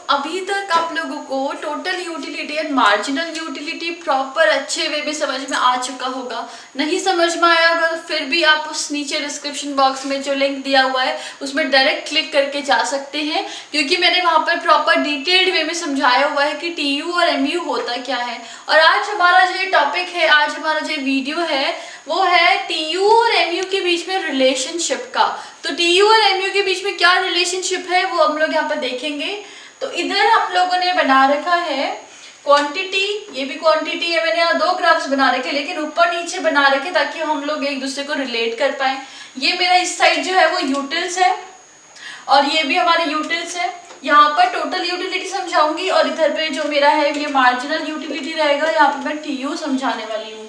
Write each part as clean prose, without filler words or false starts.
अभी तक आप लोगों को total utility and marginal utility proper अच्छे वे में समझ में आ चुका होगा। नहीं समझ में आया होगा तो फिर भी आप उस नीचे डिस्क्रिप्शन बॉक्स में जो लिंक दिया हुआ है उसमें डायरेक्ट क्लिक करके जा सकते हैं, क्योंकि मैंने वहाँ पर प्रॉपर डिटेल्ड वे में समझाया हुआ है कि टीयू और एमयू होता क्या है। और आज हमारा जो टॉपिक है, आज हमारा जो वीडियो है वो है टीयू और एमयू के बीच में रिलेशनशिप का। तो टीयू और एमयू के बीच में क्या रिलेशनशिप है वो हम लोग यहाँ पर देखेंगे। तो इधर हम लोगों ने बना रखा है क्वांटिटी, ये भी क्वांटिटी है। मैंने यहाँ दो ग्राफ्स बना रखे लेकिन ऊपर नीचे बना रखे ताकि हम लोग एक दूसरे को रिलेट कर पाए। ये मेरा इस साइड जो है वो यूटिल्स है और ये भी हमारे यूटिल्स है। यहाँ पर टोटल यूटिलिटी समझाऊंगी और इधर पे जो मेरा है ये मार्जिनल यूटिलिटी रहेगा। यहाँ पे मैं टीयू समझाने वाली हूँ।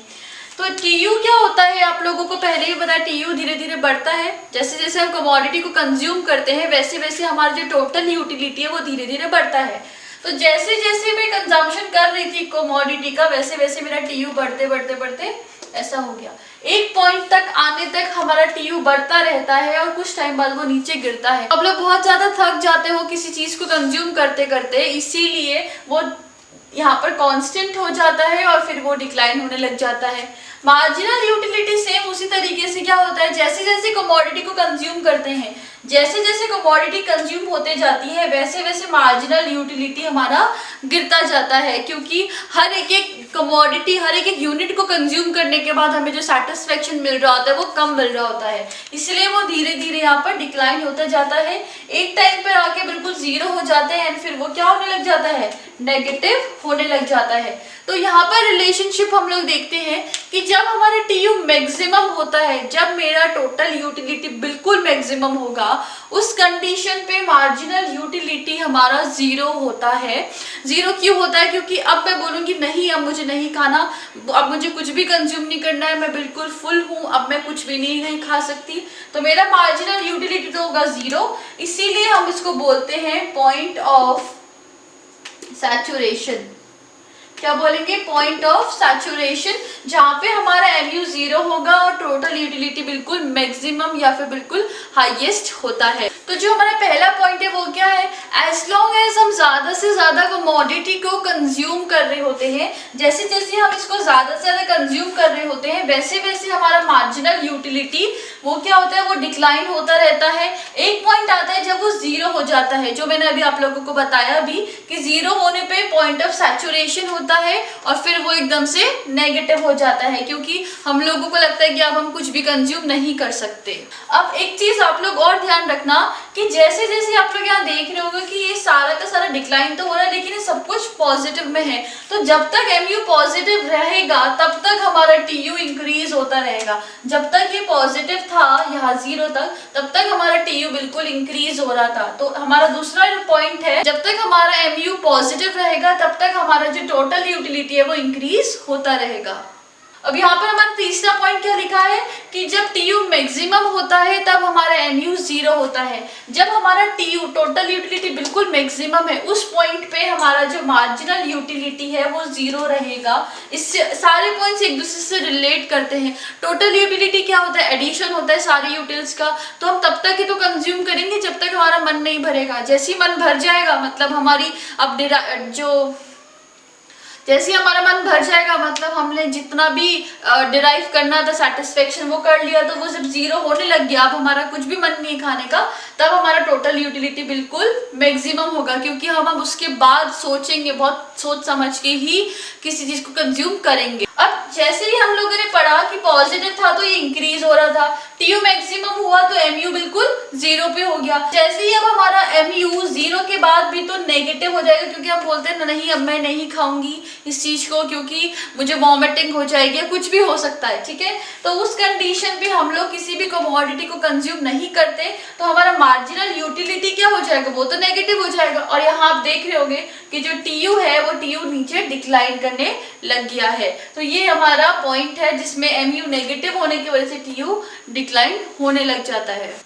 तो टीयू क्या होता है आप लोगों को पहले ही पता है। टीयू धीरे धीरे बढ़ता है, जैसे जैसे हम कमोडिटी को कंज्यूम करते हैं वैसे वैसे हमारा जो टोटल यूटिलिटी है वो धीरे धीरे बढ़ता है। तो जैसे जैसे मैं कंजम्पशन कर रही थी कमोडिटी का वैसे वैसे मेरा टीयू बढ़ते बढ़ते बढ़ते ऐसा हो गया। एक पॉइंट तक आने तक हमारा टीयू बढ़ता रहता है और कुछ टाइम बाद वो नीचे गिरता है। अब लोग बहुत ज्यादा थक जाते हो किसी चीज को कंज्यूम करते करते, इसीलिए वो यहाँ पर कांस्टेंट हो जाता है और फिर वो डिक्लाइन होने लग जाता है। मार्जिनल यूटिलिटी सेम उसी तरीके से क्या होता है, जैसे जैसे कमोडिटी को कंज्यूम करते हैं, जैसे जैसे कमोडिटी कंज्यूम होते जाती है वैसे वैसे मार्जिनल यूटिलिटी हमारा गिरता जाता है, क्योंकि हर एक कमोडिटी, हर एक यूनिट को कंज्यूम करने के बाद हमें जो सेटिस्फेक्शन मिल रहा होता है वो कम मिल रहा होता है, इसलिए वो धीरे धीरे यहाँ पर डिक्लाइन होता जाता है। एक टाइम पर आके बिल्कुल जीरो हो जाते हैं, फिर वो क्या होने लग जाता है, नेगेटिव होने लग जाता है। तो यहाँ पर रिलेशनशिप हम लोग देखते हैं कि जब हमारा टीयू मैक्सिमम होता है, जब मेरा टोटल यूटिलिटी बिल्कुल मैक्सिमम होगा, उस कंडीशन पे मार्जिनल यूटिलिटी हमारा जीरो होता है। जीरो क्यों होता है, क्योंकि अब मैं बोलूंगी नहीं अब मुझे नहीं खाना, अब मुझे कुछ भी कंज्यूम नहीं करना है, मैं बिल्कुल फुल हूँ, अब मैं कुछ भी नहीं खा सकती, तो मेरा मार्जिनल यूटिलिटी तो होगा जीरो। इसीलिए हम इसको बोलते हैं पॉइंट ऑफ सैचुरेशन। क्या बोलेंगे, पॉइंट ऑफ सैचुरेशन, जहां पे हमारा एमयू जीरो होगा और टोटल यूटिलिटी बिल्कुल मैक्सिमम या फिर बिल्कुल हाईएस्ट होता है। तो जो हमारा पहला पॉइंट है वो क्या है, एज लॉन्ग एज हम ज्यादा से ज्यादा कमोडिटी को कंज्यूम कर रहे होते हैं, जैसे जैसे हम इसको ज्यादा से ज्यादा कंज्यूम कर रहे होते हैं वैसे वैसे हमारा मार्जिनल यूटिलिटी वो क्या होता है, वो डिक्लाइन होता रहता है। एक पॉइंट आता है जब वो जीरो हो जाता है, जो मैंने अभी आप लोगों को बताया भी कि जीरो होने पे पॉइंट ऑफ सैचुरेशन होता है और फिर वो एकदम से नेगेटिव हो जाता है, क्योंकि हम लोगों को लगता है कि अब हम कुछ भी कंज्यूम नहीं कर सकते। अब एक चीज आप लोग और ध्यान रखना कि जैसे जैसे आप लोग यहाँ देख रहे होंगे कि ये सारा का सारा डिक्लाइन तो हो रहा है लेकिन ये सब कुछ पॉजिटिव में है, तो जब तक एमयू पॉजिटिव रहेगा तब तक हमारा टीयू इंक्रीज होता रहेगा। जब तक ये पॉजिटिव था यहाँ जीरो तक, तब तक हमारा टीयू बिल्कुल इंक्रीज हो रहा था। तो हमारा दूसरा पॉइंट है, जब तक हमारा एमयू पॉजिटिव रहेगा तब तक हमारा जो टोटल यूटिलिटी है वो इंक्रीज होता रहेगा। अब यहाँ पर हमारा तीसरा पॉइंट क्या लिखा है कि जब टीयू मैक्सिमम होता है तब हमारा एमयू जीरो होता है। जब हमारा टीयू टोटल यूटिलिटी बिल्कुल मैक्सिमम है उस पॉइंट पे हमारा जो मार्जिनल यूटिलिटी है वो जीरो रहेगा। इससे सारे पॉइंट्स एक दूसरे से रिलेट करते हैं। टोटल यूटिलिटी क्या होता है, एडिशन होता है सारे यूटिल्स का, तो हम तब तक ही तो कंज्यूम करेंगे जब तक हमारा मन नहीं भरेगा। जैसे ही मन भर जाएगा मतलब हमारी अब जैसे हमारा मन भर जाएगा मतलब हमने जितना भी डिराइव करना था सेटिस्फेक्शन वो कर लिया, तो वो जब जीरो होने लग गया, अब हमारा कुछ भी मन नहीं खाने का, तब हमारा टोटल यूटिलिटी बिल्कुल मैक्सिमम होगा, क्योंकि हम अब उसके बाद सोचेंगे, बहुत सोच समझ के ही किसी चीज को कंज्यूम करेंगे। अब जैसे ही हम लोगों ने पढ़ा कि पॉजिटिव था तो ये इंक्रीज हो रहा था, टीयू मैक्सिमम हुआ तो एमयू बिल्कुल जीरो पे हो गया। जैसे ही अब हमारा एमयू जीरो के बाद भी तो नेगेटिव हो जाएगा, क्योंकि हम बोलते हैं नहीं अब मैं नहीं खाऊंगी इस चीज को क्योंकि मुझे वॉमिटिंग हो जाएगी, कुछ भी हो सकता है, ठीक है। तो उस कंडीशन पे हम लोग किसी भी कमोडिटी को कंज्यूम नहीं करते, तो हमारा मार्जिनल यूटिलिटी क्या हो जाएगा, वो तो नेगेटिव हो जाएगा। और यहाँ आप देख रहे होंगे कि जो टीयू है वो टीयू नीचे डिक्लाइन करने लग गया है। तो ये हमारा पॉइंट है जिसमें एमयू नेगेटिव होने की वजह से टीयू डिक्लाइन होने लग जाता है।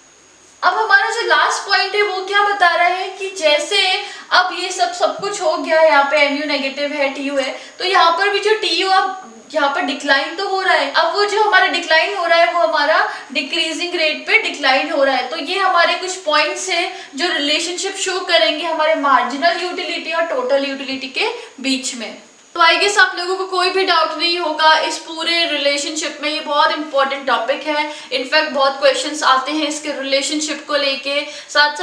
अब हमारा जो लास्ट पॉइंट है वो क्या बता रहा है कि जैसे अब ये सब कुछ हो गया है, यहाँ पे एमयू नेगेटिव है, टीयू है, तो यहाँ पर भी जो टीयू अब यहाँ पर डिक्लाइन तो हो रहा है। अब वो जो हमारा डिक्लाइन हो रहा है वो हमारा डिक्रीजिंग रेट पे डिक्लाइन हो रहा है। तो ये हमारे कुछ पॉइंट्स हैं जो रिलेशनशिप शो करेंगे हमारे मार्जिनल यूटिलिटी और टोटल यूटिलिटी के बीच में। तो आई गेस आप लोगों को कोई भी डाउट नहीं होगा इस पूरे रिलेशनशिप में। ये बहुत इंपॉर्टेंट टॉपिक है, इनफैक्ट बहुत क्वेश्चंस आते हैं इसके रिलेशनशिप को लेके। साथ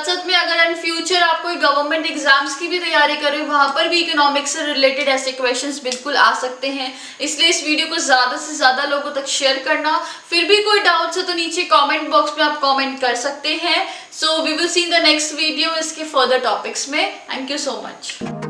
साथ में अगर इन फ्यूचर आप कोई गवर्नमेंट एग्जाम्स की भी तैयारी कर रहे हो वहां पर भी इकोनॉमिक्स से रिलेटेड ऐसे क्वेश्चंस बिल्कुल आ सकते हैं। इसलिए इस वीडियो को ज्यादा से ज्यादा लोगों तक शेयर करना। फिर भी कोई डाउट्स हो तो नीचे कमेंट बॉक्स में आप कमेंट कर सकते हैं। So we will see in the next video इसके फर्दर टॉपिक्स में। Thank you so much.